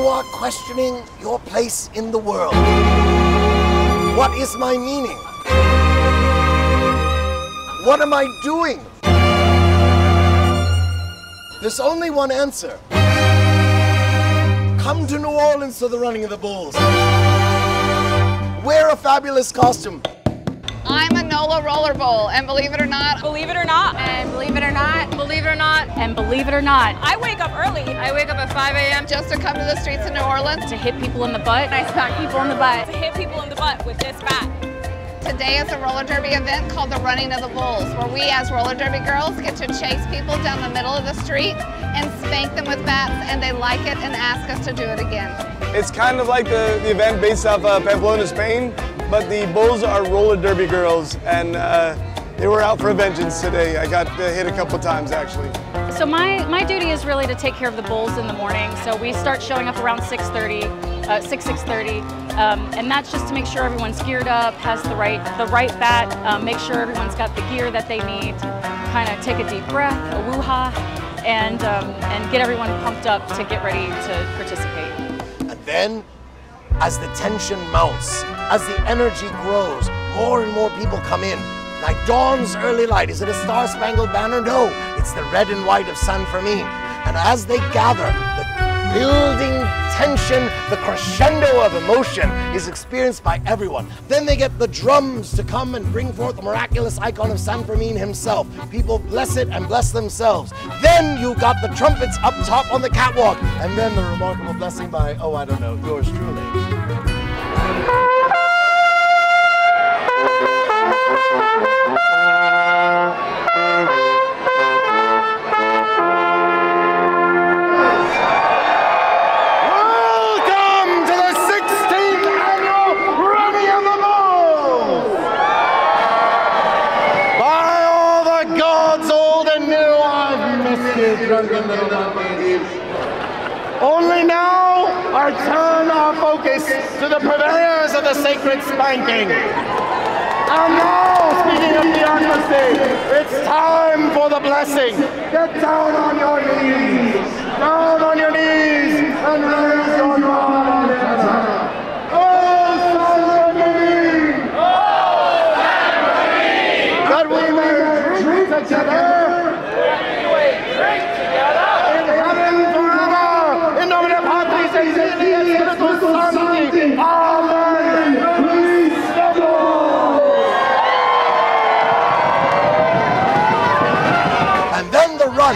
you are questioning your place in the world. What is my meaning? What am I doing? There's only one answer. Come to New Orleans for the running of the bulls. Wear a fabulous costume. I'm a Nola roller bowl, and believe it or not, and believe it or not, and believe it or not, and believe it or not, I wake up early. I wake up at 5 a.m. just to come to the streets of New Orleans. To hit people in the butt. I smack people in the butt. To hit people in the butt with this bat. Today is a roller derby event called the Running of the Bulls, where we as roller derby girls get to chase people down the middle of the street and spank them with bats, and they like it and ask us to do it again. It's kind of like the event based off Pamplona, Spain, but the bulls are roller derby girls, and they were out for vengeance today. I got hit a couple times, actually. So my duty is really to take care of the bulls in the morning. So we start showing up around 6:30, 6:30, and that's just to make sure everyone's geared up, has the right bat, make sure everyone's got the gear that they need, kind of take a deep breath, a woo-ha, and get everyone pumped up to get ready to participate. And then, as the tension mounts, as the energy grows, more and more people come in. Like dawn's early light. Is it a star-spangled banner? No, it's the red and white of San Fermin. And as they gather, the building tension, the crescendo of emotion is experienced by everyone. Then they get the drums to come and bring forth the miraculous icon of San Fermin himself. People bless it and bless themselves. Then you got the trumpets up top on the catwalk. And then the remarkable blessing by, oh, I don't know, yours truly. Drunken little monkeys. Only now I turn our focus to the purveyors of the sacred spanking. And now, speaking of theocracy, it's time for the blessing. Get down on your knees, and raise your rod in heaven. Oh, San Fermin! Oh, San Fermin! That we may drink together. And then the run.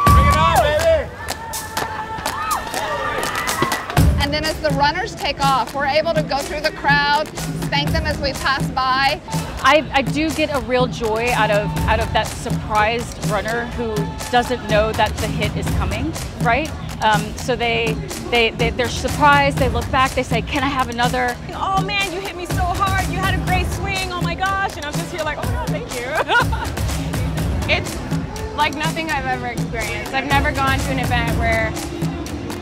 Bring it on, baby! And then as the runners take off, we're able to go through the crowd, spank them as we pass by. I do get a real joy out of that surprised runner who doesn't know that the hit is coming, right? So they're surprised, they look back, they say, can I have another? Oh man, you hit me so hard, you had a great swing, oh my gosh, and I'm just here like, oh my god, thank you. It's like nothing I've ever experienced. I've never gone to an event where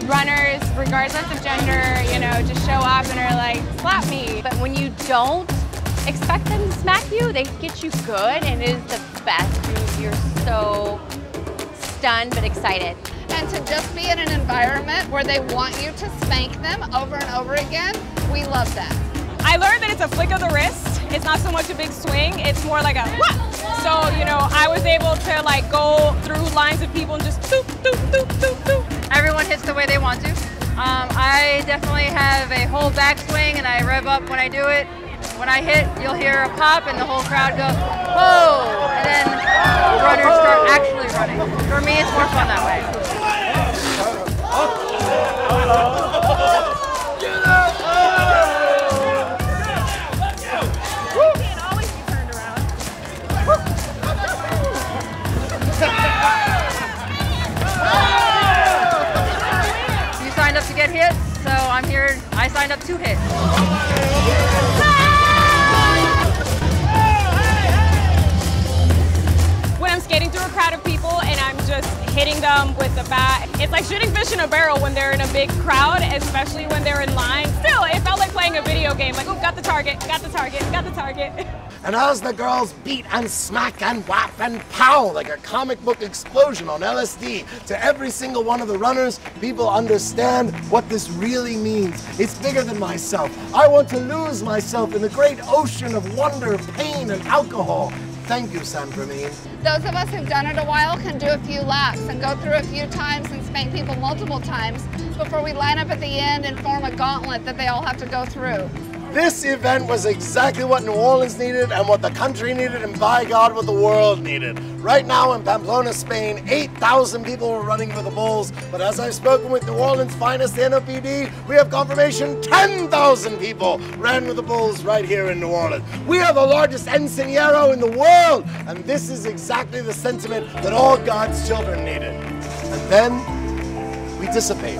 runners, regardless of gender, you know, just show up and are like, slap me. But when you don't expect them to smack you, they get you good, and it is the best. You're so stunned but excited. And to just be in an environment where they want you to spank them over and over again, we love that. I learned that it's a flick of the wrist. It's not so much a big swing, it's more like a whap. So, you know, I was able to like go through lines of people and just doop, doop, doop, doop, doop. Everyone hits the way they want to. I definitely have a whole backswing and I rev up when I do it. When I hit, you'll hear a pop and the whole crowd go, whoa! And then the runners start actually running. For me, it's more fun that way. Can't always be turned around. You signed up to get hit, so I'm here. I signed up to hit. When I'm skating through a crowd of people and I'm just hitting them with the bat. It's like shooting fish in a barrel when they're in a big crowd, especially when they're in line. Still, it felt like playing a video game. Like, oh, got the target, got the target, got the target. And as the girls beat and smack and whap and pow like a comic book explosion on LSD to every single one of the runners, people understand what this really means. It's bigger than myself. I want to lose myself in the great ocean of wonder, pain, and alcohol. Thank you, San Fermin. Those of us who've done it a while can do a few laps and go through a few times and spank people multiple times before we line up at the end and form a gauntlet that they all have to go through. This event was exactly what New Orleans needed and what the country needed, and by God, what the world needed. Right now in Pamplona, Spain, 8,000 people were running for the Bulls, but as I've spoken with New Orleans' finest NOPD, we have confirmation 10,000 people ran with the Bulls right here in New Orleans. We are the largest enseñero in the world, and this is exactly the sentiment that all God's children needed. And then we dissipate,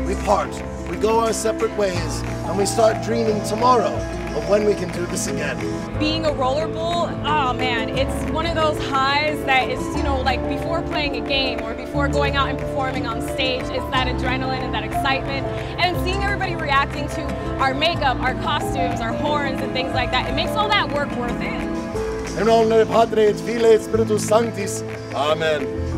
we part, we go our separate ways, and we start dreaming tomorrow of when we can do this again. Being a roller bull, oh man, it's one of those highs that is, you know, like before playing a game or before going out and performing on stage, it's that adrenaline and that excitement. And seeing everybody reacting to our makeup, our costumes, our horns and things like that, it makes all that work worth it. In nomine Patri et Filii et Spiritus Sanctis. Amen.